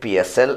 PSL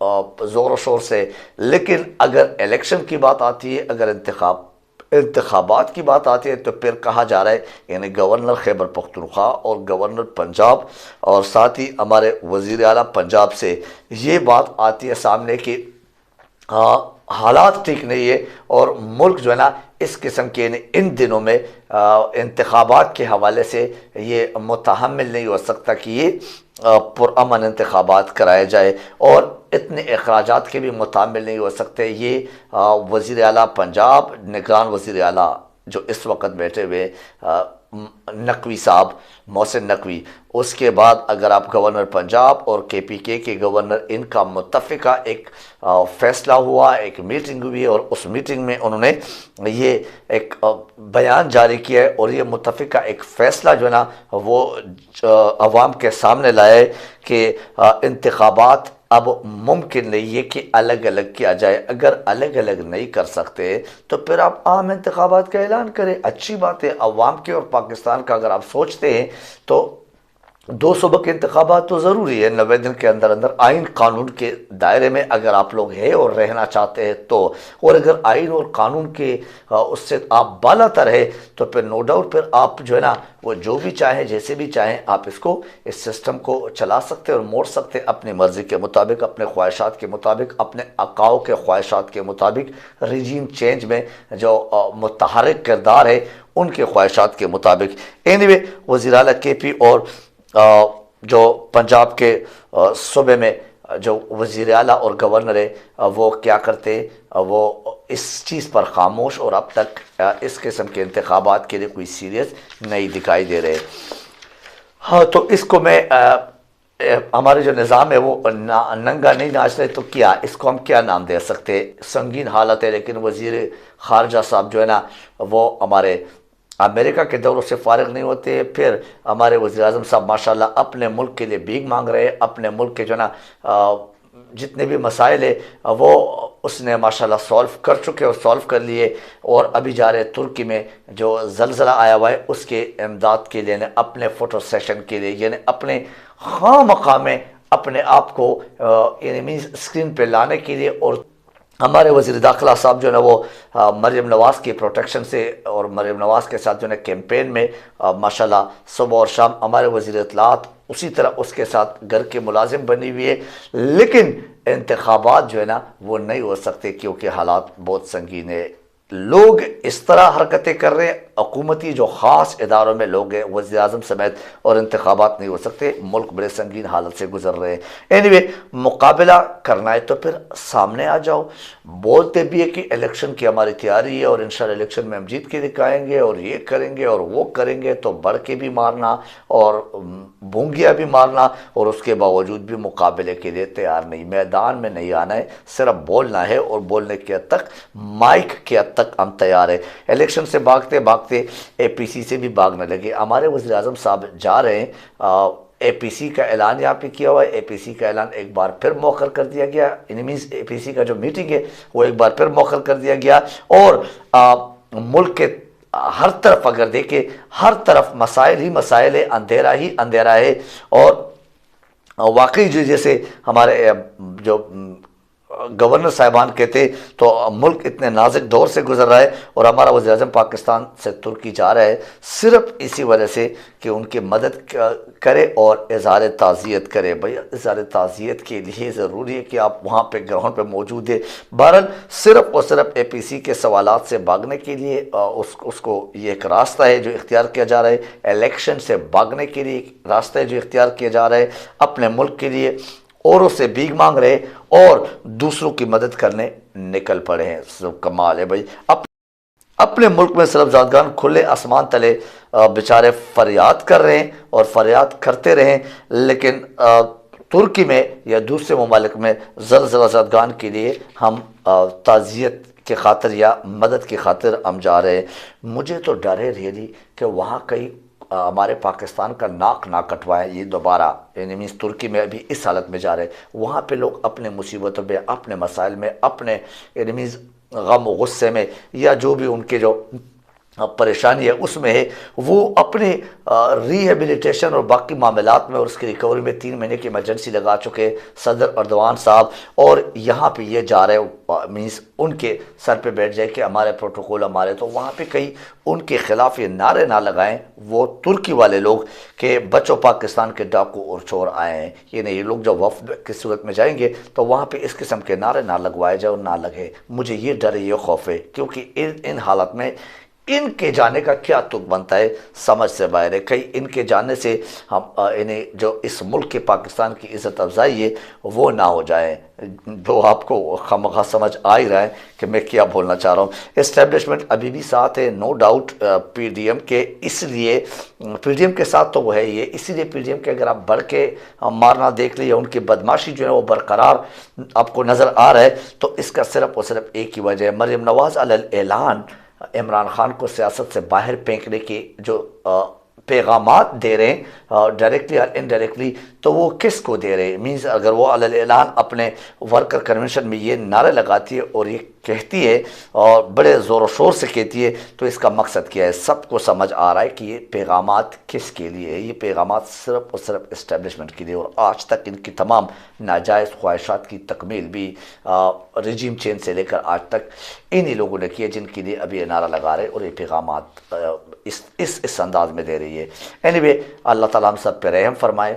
زور و شور سے، لیکن اگر الیکشن کی بات آتی ہے، اگر انتخابات کی بات آتی ہے، تو پھر کہا جا رہا ہے یعنی گورنر خیبر پختونخوا اور گورنر پنجاب اور ساتھ ہی ہمارے وزیر اعلیٰ پنجاب سے یہ بات آتی ہے سامنے کہ حالات ٹھیک نہیں ہے، اور ملک جو ہے نا اس قسم کے ان دنوں میں انتخابات کے حوالے سے یہ متحمل نہیں ہو سکتا کہ یہ پرامن انتخابات کرائے جائے، اور اتنے اخراجات کے بھی متحمل نہیں ہو سکتے۔ یہ وزیر اعلیٰ پنجاب، نگران وزیر اعلیٰ جو اس وقت بیٹھے ہوئے نقوی صاحب، محسن نقوی، اس کے بعد اگر آپ گورنر پنجاب اور کے پی کے گورنر، ان کا متفقہ ایک فیصلہ ہوا، ایک میٹنگ ہوئی، اور اس میٹنگ میں انہوں نے یہ ایک بیان جاری کیا ہے، اور یہ متفقہ ایک فیصلہ جو ہے نا وہ عوام کے سامنے لائے کہ انتخابات اب ممکن نہیں ہے کہ الگ الگ کیا جائے۔ اگر الگ الگ نہیں کر سکتے تو پھر آپ عام انتخابات کا اعلان کریں، اچھی بات ہے۔ عوام کے اور پاکستان کا اگر آپ سوچتے ہیں تو 2 صوبوں کے انتخابات تو ضروری ہے 90 دن کے اندر اندر، آئین قانون کے دائرے میں اگر آپ لوگ ہیں اور رہنا چاہتے ہیں تو، اور اگر آئین اور قانون کے اس سے آپ بالا تر ہے تو پھر نو ڈاؤٹ پھر آپ جو ہے نا وہ جو بھی چاہیں، جیسے بھی چاہیں آپ اس سسٹم کو چلا سکتے اور موڑ سکتے اپنی مرضی کے مطابق، اپنے خواہشات کے مطابق، اپنے آقاؤں کے خواہشات کے مطابق، ریجیم چینج میں جو متحرک کردار ہے ان کے خواہشات کے مطابق۔ اینیوے وزیر اعلیٰ کے پی اور جو پنجاب کے صوبے میں جو وزیر اعلیٰ اور گورنر ہے وہ کیا کرتے، وہ اس چیز پر خاموش، اور اب تک اس قسم کے انتخابات کے لیے کوئی سیریس نہیں دکھائی دے رہے۔ ہاں تو اس کو میں ہمارے جو نظام ہے وہ ننگا نہیں ناچ رہے، تو کیا اس کو ہم کیا نام دے سکتے؟ سنگین حالت ہے، لیکن وزیر خارجہ صاحب جو ہے نا وہ ہمارے امریکہ کے دوروں سے فارغ نہیں ہوتے۔ پھر ہمارے وزیر اعظم صاحب ماشاءاللہ اپنے ملک کے لیے بھیک مانگ رہے ہیں، اپنے ملک کے جو نا جتنے بھی مسائل ہیں وہ اس نے ماشاءاللہ سولف کر چکے اور سولف کر لیے، اور ابھی جا رہے ترکی میں جو زلزلہ آیا ہوا ہے اس کے امداد کے لیے، اپنے فوٹو سیشن کے لیے، یعنی اپنے خام مقام میں اپنے آپ کو یعنی اسکرین پہ لانے کے لیے۔ اور ہمارے وزیر داخلہ صاحب جو ہے نا وہ مریم نواز کی پروٹیکشن سے اور مریم نواز کے ساتھ جو ہے نا کیمپین میں ماشاءاللہ صبح اور شام، ہمارے وزیر اطلاعات اسی طرح اس کے ساتھ گھر کے ملازم بنی ہوئی ہے، لیکن انتخابات جو ہے نا وہ نہیں ہو سکتے کیونکہ حالات بہت سنگین ہے۔ لوگ اس طرح حرکتیں کر رہے ہیں، حکومتی جو خاص اداروں میں لوگ ہیں وزیر اعظم سمیت، اور انتخابات نہیں ہو سکتے، ملک بڑے سنگین حالت سے گزر رہے ہیں۔ اینیوے مقابلہ کرنا ہے تو پھر سامنے آ جاؤ، بولتے بھی ہے کہ الیکشن کی ہماری تیاری ہے اور انشاءاللہ الیکشن میں ہم جیت کے دکھائیں گے اور یہ کریں گے اور وہ کریں گے، تو بڑھ کے بھی مارنا اور بونگیاں بھی مارنا، اور اس کے باوجود بھی مقابلے کے لیے تیار نہیں، میدان میں نہیں آنا ہے، صرف بولنا ہے، اور بولنے کے حد تک مائک کے حد تک ہم تیار ہیں۔ الیکشن سے بھاگتے بھاگتے اے پی سی سے بھی بھاگنے لگے۔ ہمارے وزیر اعظم صاحب جا رہے ہیں، اے پی سی کا اعلان یہاں پہ کیا ہوا ہے، اے پی سی کا اعلان ایک بار پھر مؤخر کر دیا گیا، مینز اے پی سی کا جو میٹنگ ہے وہ ایک بار پھر مؤخر کر دیا گیا، اور ملک کے ہر طرف اگر دیکھیں ہر طرف مسائل ہی مسائل ہے، اندھیرا ہی اندھیرا ہے، اور واقعی جیسے ہمارے جو گورنر صاحبان کہتے تو ملک اتنے نازک دور سے گزر رہا ہے، اور ہمارا وزیر اعظم پاکستان سے ترکی جا رہا ہے صرف اسی وجہ سے کہ ان کی مدد کرے اور اظہار تعزیت کرے۔ بھئی اظہار تعزیت کے لیے ضروری ہے کہ آپ وہاں پہ گراؤنڈ پہ موجود ہیں۔ بہرحال صرف اور صرف اے پی سی کے سوالات سے بھاگنے کے لیے اس کو یہ ایک راستہ ہے جو اختیار کیا جا رہا ہے، الیکشن سے بھاگنے کے لیے ایک راستہ ہے جو اختیار کیا جا رہا ہے، اپنے ملک کے لیے اوروں سے بھیک مانگ رہے اور دوسروں کی مدد کرنے نکل پڑے ہیں۔ سب کمال ہے بھائی، اپنے ملک میں صرف زادگان کھلے آسمان تلے بیچارے فریاد کر رہے ہیں اور فریاد کرتے رہیں، لیکن ترکی میں یا دوسرے ممالک میں زلزلہ زادگان کے لیے ہم تعزیت کی خاطر یا مدد کی خاطر ہم جا رہے ہیں۔ مجھے تو ڈر ہے ریلی کہ وہاں کئی ہمارے پاکستان کا ناک نہ کٹوائے یہ دوبارہ، یعنی ترکی میں ابھی اس حالت میں جا رہے ہیں، وہاں پہ لوگ اپنے مصیبتوں میں، اپنے مسائل میں، اپنے یعنی غم و غصے میں، یا جو بھی ان کے جو پریشانی ہے اس میں ہے، وہ اپنے ریہیبلیٹیشن اور باقی معاملات میں اور اس کی ریکوری میں 3 مہینے کی ایمرجنسی لگا چکے صدر اردوان صاحب، اور یہاں پہ یہ جا رہے مینس ان کے سر پہ بیٹھ جائے کہ ہمارے پروٹوکول ہمارے، تو وہاں پہ کئی ان کے خلاف یہ نعرے نہ لگائیں وہ ترکی والے لوگ کہ بچوں پاکستان کے ڈاکو اور چور آئے ہیں، یہ نہیں، یہ لوگ جب وفد کی صورت میں جائیں گے تو وہاں پہ اس قسم کے نعرے نہ لگوائے جائے اور نہ لگے۔ مجھے یہ ڈر ہے، یہ خوف ہے، کیونکہ ان حالت میں ان کے جانے کا کیا تک بنتا ہے سمجھ سے باہر ہے۔ کئی ان کے جانے سے ہم انہیں جو اس ملک کے پاکستان کی عزت افزائی ہے وہ نہ ہو جائے، جو آپ کو خامخواہ سمجھ آ ہی رہا ہے کہ میں کیا بولنا چاہ رہا ہوں۔ اسٹیبلشمنٹ ابھی بھی ساتھ ہے، no doubt, P D M کے، اس لیے پی ڈی ایم کے ساتھ تو وہ ہے ہی ہے، اسی لیے پی ڈی ایم کے اگر آپ بڑھ کے مارنا دیکھ لیں، ان کی بدماشی جو ہے وہ برقرار آپ کو نظر آ رہا ہے، تو اس کا صرف اور صرف ایک ہی وجہ ہے، مریم نواز علی الاعلان عمران خان کو سیاست سے باہر پھینکنے کی جو پیغامات دے رہے ہیں ڈائریکٹلی اور انڈائریکٹلی، تو وہ کس کو دے رہے ہیں؟ مینز اگر وہ علی الاعلان اپنے ورکر کنونشن میں یہ نعرے لگاتی ہے اور یہ کہتی ہے اور بڑے زور و شور سے کہتی ہے، تو اس کا مقصد کیا ہے؟ سب کو سمجھ آ رہا ہے کہ یہ پیغامات کس کے لیے ہے، یہ پیغامات صرف اور صرف اسٹیبلشمنٹ کے لیے، اور آج تک ان کی تمام ناجائز خواہشات کی تکمیل بھی رجیم چینج سے لے کر آج تک انہی لوگوں نے کی ہے جن کے لیے ابھی یہ نعرہ لگا رہے اور یہ پیغامات اس انداز میں دے رہی ہے۔ اینی وے، اللہ تعالیٰ ہم سب پہ رحم فرمائے،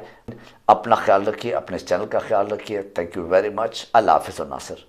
اپنا خیال رکھیے، اپنے اس چینل کا خیال رکھیے۔ تھینک یو ویری مچ، اللہ حافظ و ناصر۔